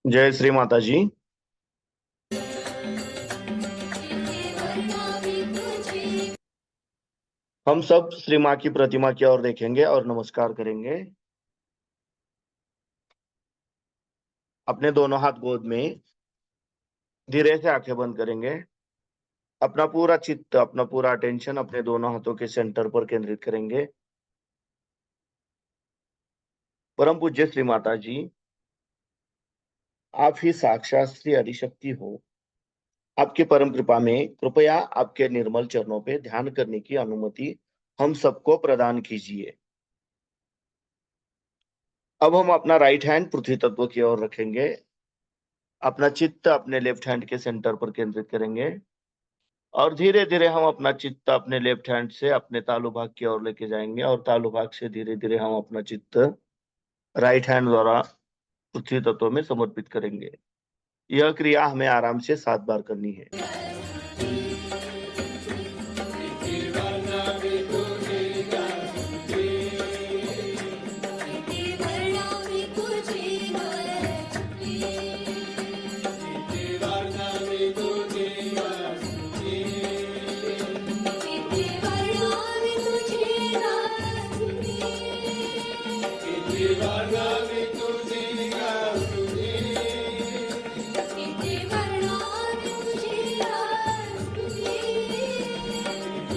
जय श्री माता जी। हम सब श्री माँ की प्रतिमा की ओर देखेंगे और नमस्कार करेंगे। अपने दोनों हाथ गोद में धीरे से आंखें बंद करेंगे। अपना पूरा चित्त, अपना पूरा अटेंशन अपने दोनों हाथों के सेंटर पर केंद्रित करेंगे। परम पूज्य श्री माता जी, आप ही साक्षात श्री आदिशक्ति हो। आपके परम कृपा में कृपया आपके निर्मल चरणों पे ध्यान करने की अनुमति हम सबको प्रदान कीजिए। अब हम अपना राइट हैंड पृथ्वी तत्व की ओर रखेंगे। अपना चित्त अपने लेफ्ट हैंड के सेंटर पर केंद्रित करेंगे और धीरे धीरे हम अपना चित्त अपने लेफ्ट हैंड से अपने तालु भाग की ओर लेके जाएंगे और तालु भाग से धीरे धीरे हम अपना चित्त राइट हैंड द्वारा पृथ्वी तत्व में समर्पित करेंगे। यह क्रिया हमें आराम से 7 बार करनी है।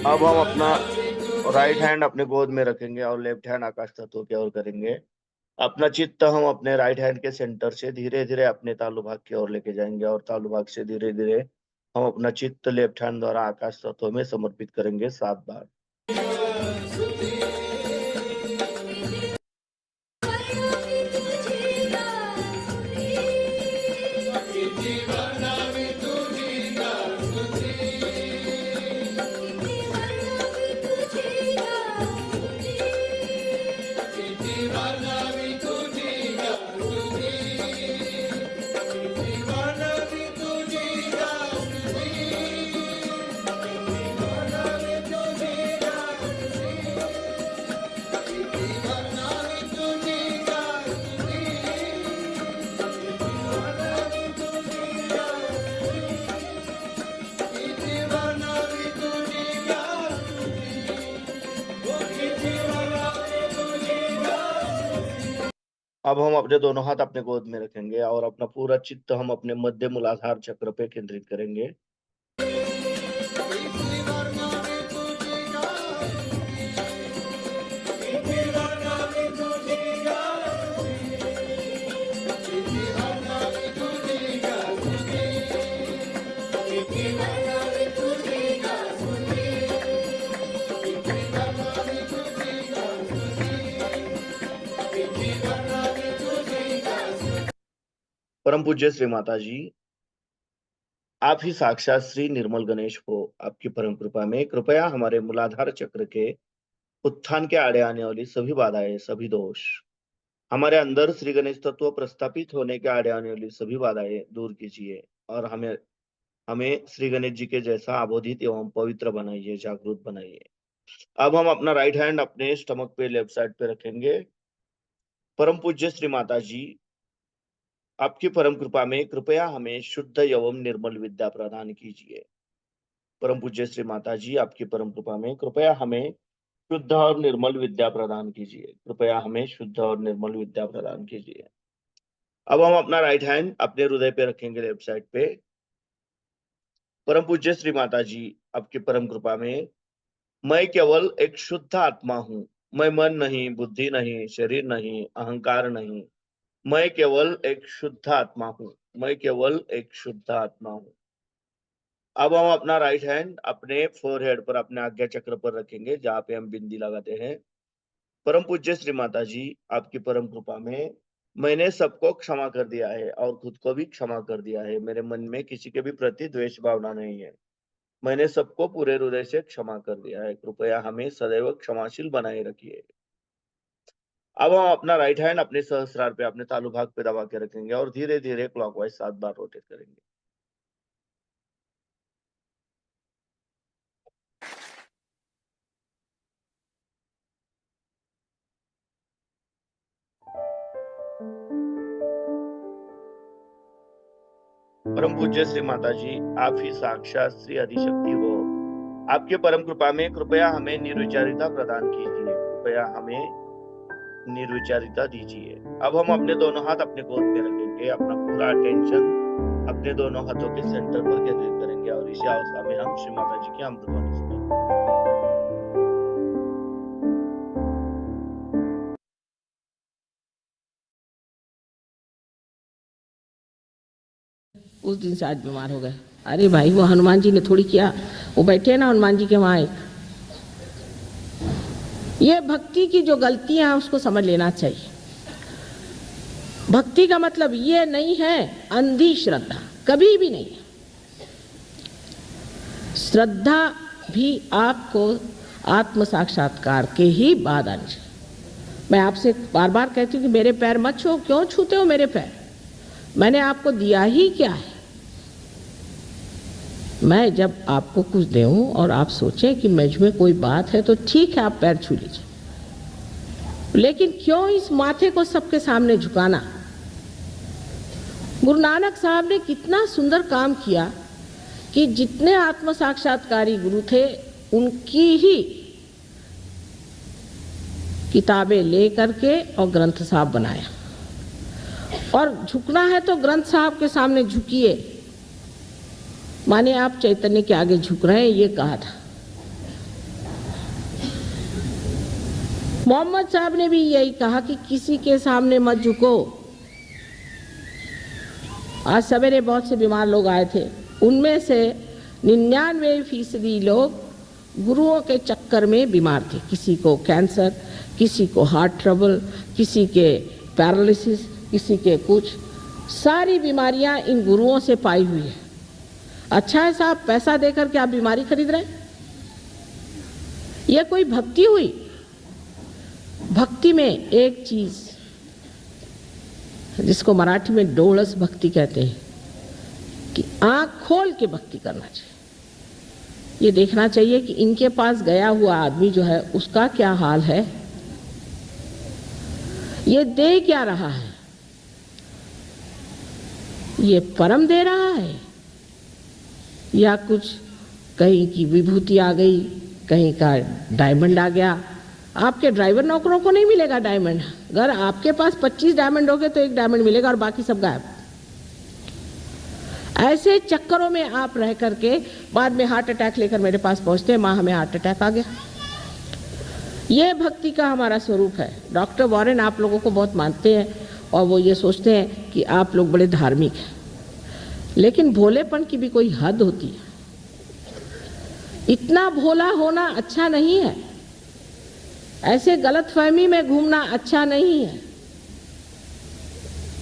अब हम अपना राइट हैंड अपने गोद में रखेंगे और लेफ्ट हैंड आकाश तत्व की ओर करेंगे। अपना चित्त हम अपने राइट हैंड के सेंटर से धीरे धीरे अपने तालु भाग की ओर लेके जाएंगे और तालु भाग से धीरे धीरे हम अपना चित्त लेफ्ट हैंड द्वारा आकाश तत्व में समर्पित करेंगे 7 बार। अब हम अपने दोनों हाथ अपने गोद में रखेंगे और अपना पूरा चित्त हम अपने मध्य मूलाधार चक्र पे केंद्रित करेंगे। परम पूज्य श्री माता जी, आप ही साक्षात श्री निर्मल गणेश हो। आपकी परम कृपा में कृपया हमारे मूलाधार चक्र के उत्थान के आड़े आने वाली सभी बाधाएं, सभी दोष, हमारे अंदर श्री गणेश तत्व प्रस्थापित होने के आड़े आने वाली सभी बाधाएं दूर कीजिए और हमें हमें श्री गणेश जी के जैसा अबोधित एवं पवित्र बनाइए, जागरूक बनाइए। अब हम अपना राइट हैंड अपने स्टमक पे, लेफ्ट साइड पे रखेंगे। परम पूज्य श्री माता जी, आपकी परम कृपा में कृपया हमें शुद्ध एवं निर्मल विद्या प्रदान कीजिए। परम पूज्य श्री माता जी, आपकी परम कृपा में कृपया हमें शुद्ध और निर्मल विद्या प्रदान कीजिए। कृपया हमें शुद्ध और निर्मल विद्या प्रदान कीजिए। अब हम अपना राइट हैंड अपने हृदय पे रखेंगे, लेफ्ट साइड पे। परम पूज्य श्री माता जी, आपकी परम कृपा में मैं केवल एक शुद्ध आत्मा हूँ। मैं मन नहीं, बुद्धि नहीं, शरीर नहीं, अहंकार नहीं। मैं केवल एक शुद्ध आत्मा हूँ। मैं केवल एक शुद्ध आत्मा हूँ। अब हम अपना राइट हैंड अपने फोरहेड पर, अपने आज्ञा चक्र पर रखेंगे, जहाँ पे हम बिंदी लगाते हैं। परम पूज्य श्री माता जी, आपकी परम कृपा में मैंने सबको क्षमा कर दिया है और खुद को भी क्षमा कर दिया है। मेरे मन में किसी के भी प्रति द्वेष भावना नहीं है। मैंने सबको पूरे हृदय से क्षमा कर दिया है। कृपया हमें सदैव क्षमाशील बनाए रखिए। अब हम अपना राइट हैंड अपने सहस्रार पे, अपने तालु भाग पे दबा के रखेंगे और धीरे धीरे क्लॉकवाइज 7 बार रोटेट करेंगे। परम पूज्य श्री माता जी, आप ही साक्षात श्री आदिशक्ति हो। आपके परम कृपा में कृपया हमें निर्विचारिता प्रदान कीजिए, कृपया हमें निर्विचारिता दीजिए। अब हम अपने दोनों हाथ अपने गोद में रखेंगे, अपना पूरा अटेंशन अपने दोनों हाथों के सेंटर पर केंद्रित करेंगे और इसी अवस्था में हम श्री माता जी की अमृतवाणी सुनेंगे। उस दिन से आज बीमार हो गए। अरे भाई, वो हनुमान जी ने थोड़ी किया, वो बैठे ना हनुमान जी के वहां। ये भक्ति की जो गलतियां हैं उसको समझ लेना चाहिए। भक्ति का मतलब ये नहीं है अंधी श्रद्धा, कभी भी नहीं है। श्रद्धा भी आपको आत्म साक्षात्कार के ही बाद आनी चाहिए। मैं आपसे बार बार कहती हूँ कि मेरे पैर मत छूओ। क्यों छूते हो मेरे पैर? मैंने आपको दिया ही क्या है? मैं जब आपको कुछ दूं और आप सोचें कि मुझ में कोई बात है तो ठीक है, आप पैर छू लीजिए, लेकिन क्यों इस माथे को सबके सामने झुकाना? गुरु नानक साहब ने कितना सुंदर काम किया कि जितने आत्म साक्षात्कारी गुरु थे उनकी ही किताबें ले करके और ग्रंथ साहब बनाया। और झुकना है तो ग्रंथ साहब के सामने झुकिए, माने आप चैतन्य के आगे झुक रहे हैं, ये कहा था। मोहम्मद साहब ने भी यही कहा कि किसी के सामने मत झुको। आज सवेरे बहुत से बीमार लोग आए थे, उनमें से 99% लोग गुरुओं के चक्कर में बीमार थे। किसी को कैंसर, किसी को हार्ट ट्रबल, किसी के पैरालिसिस, किसी के कुछ। सारी बीमारियां इन गुरुओं से पाई हुई है। अच्छा है साहब, पैसा देकर के आप बीमारी खरीद रहे हैं? यह कोई भक्ति हुई? भक्ति में एक चीज जिसको मराठी में डोळस भक्ति कहते हैं कि आंख खोल के भक्ति करना चाहिए। ये देखना चाहिए कि इनके पास गया हुआ आदमी जो है उसका क्या हाल है, ये दे क्या रहा है, ये परम दे रहा है या कुछ कहीं की विभूति आ गई, कहीं का डायमंड आ गया। आपके ड्राइवर नौकरों को नहीं मिलेगा डायमंड। अगर आपके पास 25 डायमंड हो गए तो एक डायमंड मिलेगा और बाकी सब गायब। ऐसे चक्करों में आप रह करके बाद में हार्ट अटैक लेकर मेरे पास पहुंचते हैं, माँ हमें हार्ट अटैक आ गया। ये भक्ति का हमारा स्वरूप है। डॉक्टर वॉरेन आप लोगों को बहुत मानते हैं और वो ये सोचते हैं कि आप लोग बड़े धार्मिक हैं, लेकिन भोलेपन की भी कोई हद होती है। इतना भोला होना अच्छा नहीं है, ऐसे गलतफहमी में घूमना अच्छा नहीं है।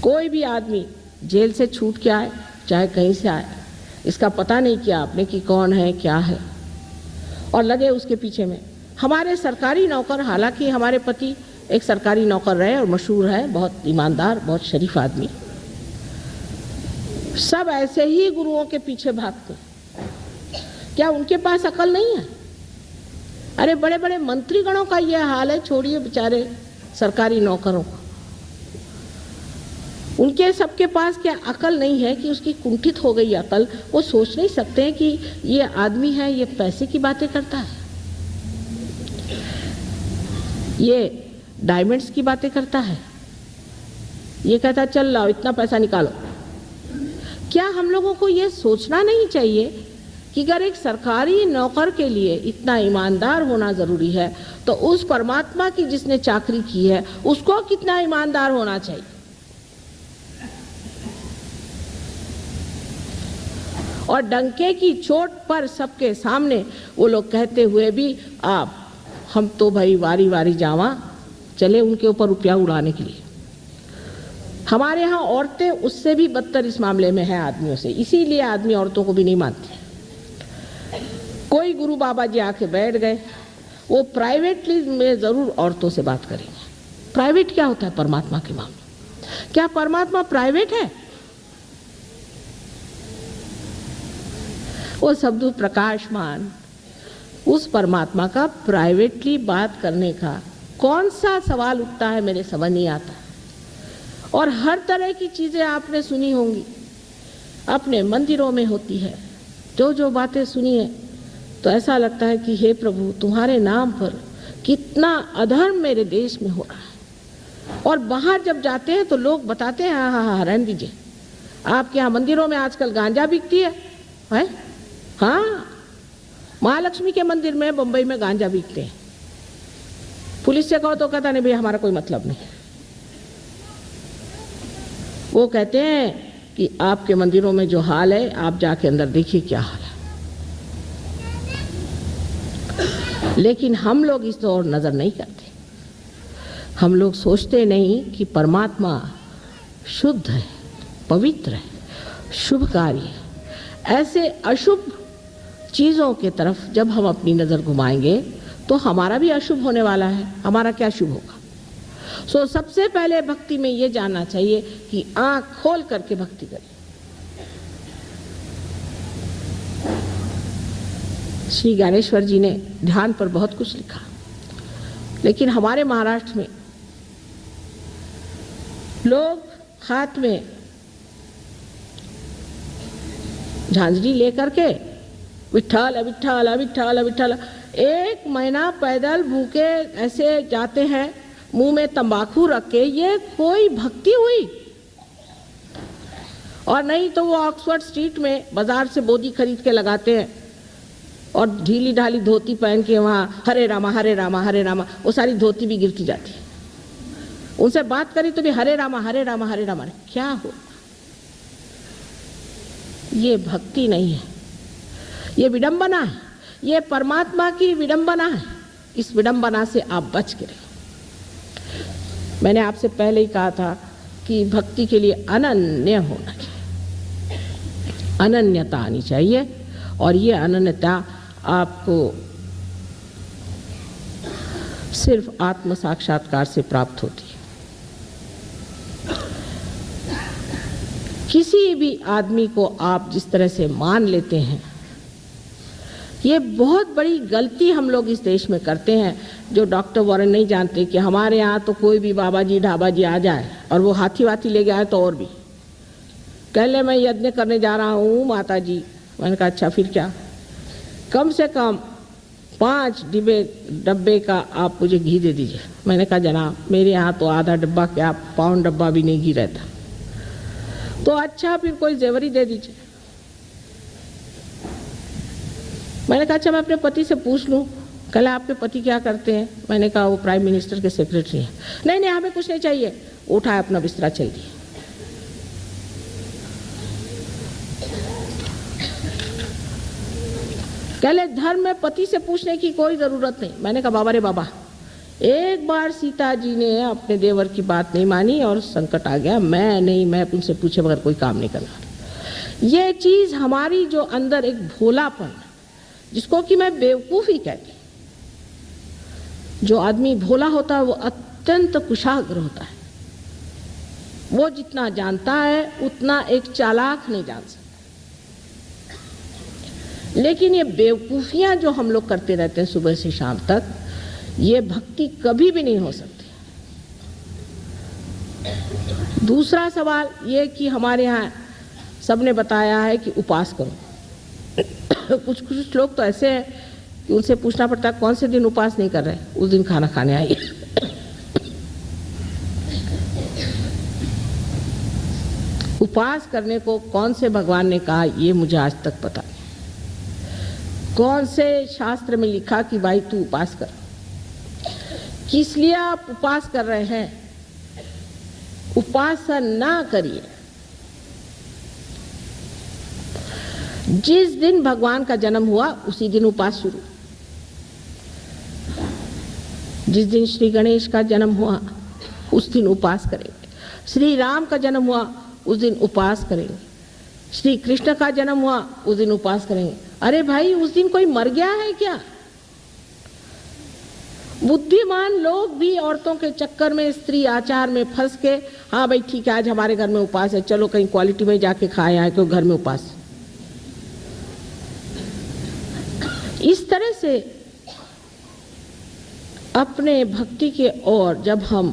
कोई भी आदमी जेल से छूट के आए, चाहे कहीं से आए, इसका पता नहीं किया आपने कि कौन है क्या है, और लगे उसके पीछे में। हमारे सरकारी नौकर, हालांकि हमारे पति एक सरकारी नौकर रहे और मशहूर है, बहुत ईमानदार, बहुत शरीफ आदमी, सब ऐसे ही गुरुओं के पीछे भागते। क्या उनके पास अकल नहीं है? अरे बड़े बड़े मंत्रीगणों का यह हाल है, छोड़िए बेचारे सरकारी नौकरों का। उनके सबके पास क्या अकल नहीं है कि उसकी कुंठित हो गई अकल? वो सोच नहीं सकते हैं कि ये आदमी है, ये पैसे की बातें करता है, ये डायमंड्स की बातें करता है, ये कहता चल लाओ इतना पैसा निकालो। क्या हम लोगों को ये सोचना नहीं चाहिए कि अगर एक सरकारी नौकर के लिए इतना ईमानदार होना जरूरी है तो उस परमात्मा की जिसने चाकरी की है उसको कितना ईमानदार होना चाहिए? और डंके की चोट पर सबके सामने वो लोग कहते हुए भी आप हम तो भाई वारी वारी जावा चले उनके ऊपर रुपया उड़ाने के लिए। हमारे यहाँ औरतें उससे भी बदतर इस मामले में हैं आदमियों से, इसीलिए आदमी औरतों को भी नहीं मानते। कोई गुरु बाबा जी आके बैठ गए, वो प्राइवेटली में जरूर औरतों से बात करेंगे। प्राइवेट क्या होता है परमात्मा के मामले? क्या परमात्मा प्राइवेट है? वो सबदूत प्रकाशमान, उस परमात्मा का प्राइवेटली बात करने का कौन सा सवाल उठता है, मेरे समझ नहीं आता। और हर तरह की चीजें आपने सुनी होंगी। अपने मंदिरों में होती है। जो जो बातें सुनी है तो ऐसा लगता है कि हे प्रभु, तुम्हारे नाम पर कितना अधर्म मेरे देश में हो रहा है। और बाहर जब जाते हैं तो लोग बताते हैं, हाँ हाँ हाँ रहने दीजिए, आपके यहाँ मंदिरों में आजकल गांजा बिकती है? हाँ, महालक्ष्मी के मंदिर में बंबई में गांजा बिकते हैं। पुलिस से कहो तो कहता नहीं, भाई हमारा कोई मतलब नहीं। वो कहते हैं कि आपके मंदिरों में जो हाल है, आप जाके अंदर देखिए क्या हाल है। लेकिन हम लोग इस ओर नजर नहीं करते। हम लोग सोचते नहीं कि परमात्मा शुद्ध है, पवित्र है, शुभकारी है। ऐसे अशुभ चीजों के तरफ जब हम अपनी नजर घुमाएंगे तो हमारा भी अशुभ होने वाला है। हमारा क्या शुभ होगा? सबसे पहले भक्ति में ये जानना चाहिए कि आंख खोल करके भक्ति करें। श्री ज्ञानेश्वर जी ने ध्यान पर बहुत कुछ लिखा, लेकिन हमारे महाराष्ट्र में लोग हाथ में झांझरी लेकर के विठ्ठल विठ्ठल विठ्ठल विठ्ठल, 1 महीना पैदल भूखे ऐसे जाते हैं, मुंह में तंबाकू रख के। ये कोई भक्ति हुई? और नहीं तो वो ऑक्सफोर्ड स्ट्रीट में बाजार से बोधी खरीद के लगाते हैं और ढीली ढाली धोती पहन के वहाँ हरे रामा हरे रामा हरे रामा, वो सारी धोती भी गिरती जाती है। उनसे बात करी तो भी हरे रामा हरे रामा हरे रामा। क्या हो? ये भक्ति नहीं है, ये विडंबना है, ये परमात्मा की विडंबना है। इस विडंबना से आप बच के रहिए। मैंने आपसे पहले ही कहा था कि भक्ति के लिए अनन्य होना चाहिए, अनन्यता आनी चाहिए। और ये अनन्यता आपको सिर्फ आत्म साक्षात्कार से प्राप्त होती है। किसी भी आदमी को आप जिस तरह से मान लेते हैं, ये बहुत बड़ी गलती हम लोग इस देश में करते हैं। जो डॉक्टर वॉरेन नहीं जानते कि हमारे यहाँ तो कोई भी बाबा जी ढाबा जी आ जाए और वो हाथी वाथी ले गया है तो और भी कह ले, मैं यज्ञ करने जा रहा हूँ माता जी। मैंने कहा अच्छा फिर क्या? कम से कम 5 डब्बे का आप मुझे घी दे दीजिए। मैंने कहा जनाब, मेरे यहाँ तो आधा डब्बा क्या, पाउंड डब्बा भी नहीं घी रहता। तो अच्छा फिर कोई जेवरी दे दीजिए। मैंने कहा अच्छा मैं अपने पति से पूछ लूँ। कल आपके पति क्या करते हैं? मैंने कहा वो प्राइम मिनिस्टर के सेक्रेटरी हैं। नहीं नहीं हमें कुछ नहीं चाहिए। उठाए अपना बिस्तरा चल दिए। कहले धर्म में पति से पूछने की कोई जरूरत नहीं। मैंने कहा बाबा रे बाबा, एक बार सीता जी ने अपने देवर की बात नहीं मानी और संकट आ गया। मैं उनसे पूछे बगैर कोई काम नहीं करना। ये चीज हमारी जो अंदर एक भोलापन, जिसको कि मैं बेवकूफी कहती, जो आदमी भोला होता है वो अत्यंत कुशाग्र होता है। वो जितना जानता है उतना एक चालाक नहीं जान सकता। लेकिन ये बेवकूफियां जो हम लोग करते रहते हैं सुबह से शाम तक, ये भक्ति कभी भी नहीं हो सकती। दूसरा सवाल ये कि हमारे यहाँ सबने बताया है कि उपास करो। कुछ लोग तो ऐसे हैं कि उनसे पूछना पड़ता है कौन से दिन उपास नहीं कर रहे, उस दिन खाना खाने आइए। उपास करने को कौन से भगवान ने कहा ये मुझे आज तक पता नहीं। कौन से शास्त्र में लिखा कि भाई तू उपास कर? किस लिए आप उपास कर रहे हैं? उपासना ना करिए। जिस दिन भगवान का जन्म हुआ उसी दिन उपास शुरू। जिस दिन श्री गणेश का जन्म हुआ उस दिन उपास करेंगे। श्री राम का जन्म हुआ उस दिन उपास करेंगे। श्री कृष्ण का जन्म हुआ उस दिन उपास करेंगे। अरे भाई, उस दिन कोई मर गया है क्या? बुद्धिमान लोग भी औरतों के चक्कर में, स्त्री आचार में फंस के, हाँ भाई ठीक है आज हमारे घर में उपास है, चलो कहीं क्वालिटी में जाके खाए आए, क्यों घर में उपास। इस तरह से अपने भक्ति के ओर जब हम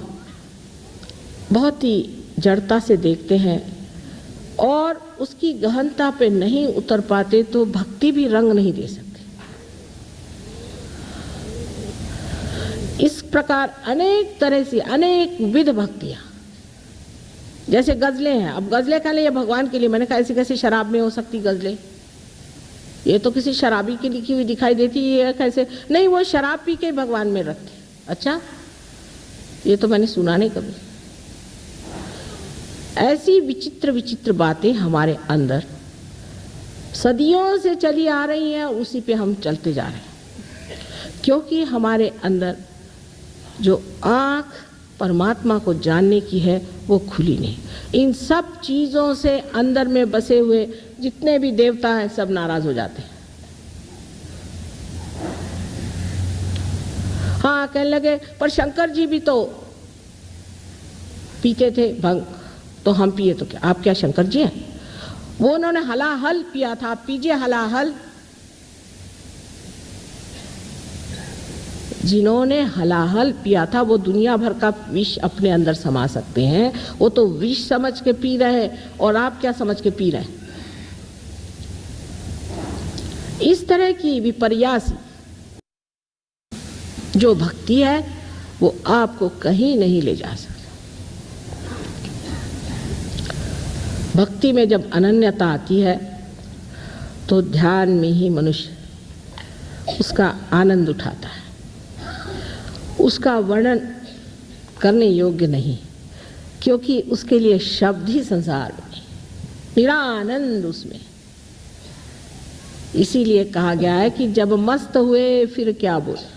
बहुत ही जड़ता से देखते हैं और उसकी गहनता पे नहीं उतर पाते तो भक्ति भी रंग नहीं दे सकती। इस प्रकार अनेक तरह से अनेक विध भक्तियां, जैसे गजलें हैं। अब गजलें का लिए भगवान के लिए, मैंने कहा ऐसी कैसे शराब में हो सकती गजलें? ये तो किसी शराबी की लिखी हुई दिखाई देती है, कैसे? नहीं, वो शराब पी के भगवान में रखते। अच्छा, ये तो मैंने सुना नहीं कभी। ऐसी विचित्र विचित्र बातें हमारे अंदर सदियों से चली आ रही हैं, उसी पे हम चलते जा रहे हैं, क्योंकि हमारे अंदर जो आँख परमात्मा को जानने की है वो खुली नहीं। इन सब चीज़ों से अंदर में बसे हुए जितने भी देवता हैं सब नाराज हो जाते हैं। हाँ, कहने लगे पर शंकर जी भी तो पीते थे भंग, तो हम पिए तो क्या? आप क्या शंकर जी हैं? वो उन्होंने हलाहल पिया था, आप पीजिए हलाहल। जिन्होंने हलाहल पिया था वो दुनिया भर का विष अपने अंदर समा सकते हैं, वो तो विष समझ के पी रहे हैं, और आप क्या समझ के पी रहे हैं? इस तरह की विपर्यासी जो भक्ति है वो आपको कहीं नहीं ले जा सकती। भक्ति में जब अनन्यता आती है तो ध्यान में ही मनुष्य उसका आनंद उठाता है। उसका वर्णन करने योग्य नहीं, क्योंकि उसके लिए शब्द ही संसार में नहीं, निरानंद उसमें। इसीलिए कहा गया है कि जब मस्त हुए फिर क्या बोले।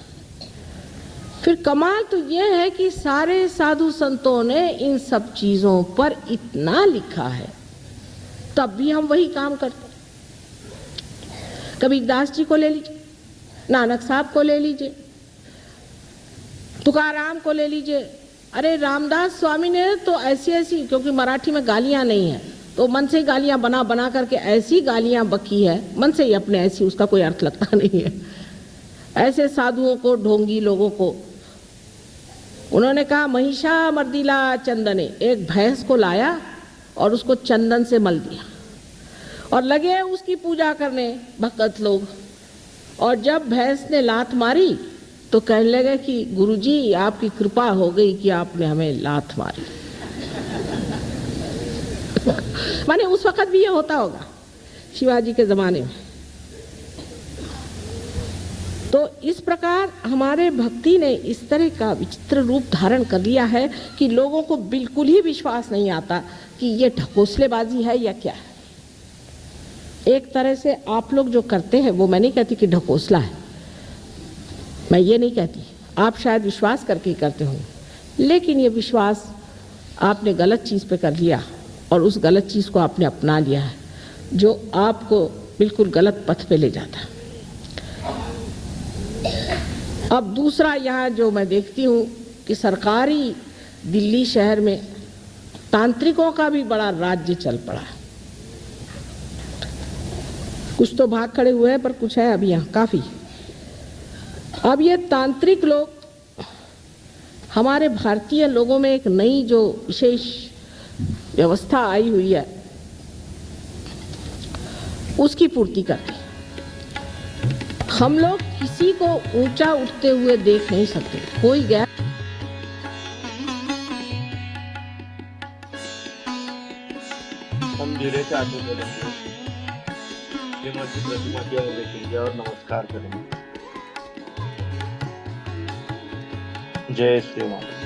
फिर कमाल तो यह है कि सारे साधु संतों ने इन सब चीजों पर इतना लिखा है, तब भी हम वही काम करते। कबीरदास जी को ले लीजिए, नानक साहब को ले लीजिए, तुकाराम को ले लीजिए। अरे रामदास स्वामी ने तो ऐसी ऐसी, क्योंकि मराठी में गालियां नहीं है तो मन से गालियां बना बना करके ऐसी गालियां बकी है, मन से ही अपने, ऐसी उसका कोई अर्थ लगता नहीं है। ऐसे साधुओं को, ढोंगी लोगों को उन्होंने कहा महिषा मर्दिला चंदने, एक भैंस को लाया और उसको चंदन से मल दिया और लगे उसकी पूजा करने भक्त लोग। और जब भैंस ने लात मारी तो कहने लगे कि गुरुजी आपकी कृपा हो गई कि आपने हमें लात मारी। माने उस वक्त भी ये होता होगा शिवाजी के जमाने में। तो इस प्रकार हमारे भक्ति ने इस तरह का विचित्र रूप धारण कर लिया है कि लोगों को बिल्कुल ही विश्वास नहीं आता कि ये ढकोसलेबाजी है या क्या है। एक तरह से आप लोग जो करते हैं वो, मैं नहीं कहती कि ढकोसला है, मैं ये नहीं कहती, आप शायद विश्वास करके ही करते होंगे, लेकिन ये विश्वास आपने गलत चीज़ पे कर लिया और उस गलत चीज़ को आपने अपना लिया है, जो आपको बिल्कुल गलत पथ पे ले जाता है। अब दूसरा यहाँ जो मैं देखती हूँ कि सरकारी दिल्ली शहर में तांत्रिकों का भी बड़ा राज्य चल पड़ा है। कुछ तो भाग खड़े हुए हैं पर कुछ है अभी यहाँ काफ़ी। अब ये तांत्रिक लोग हमारे भारतीय लोगों में एक नई जो विशेष व्यवस्था आई हुई है उसकी पूर्ति करते। हम लोग किसी को ऊंचा उठते हुए देख नहीं सकते। कोई गया हम धीरे से आगे बढ़ेंगे, श्रीमती प्रतिमा की ओर देखेंगे और नमस्कार करेंगे। जय श्री राम।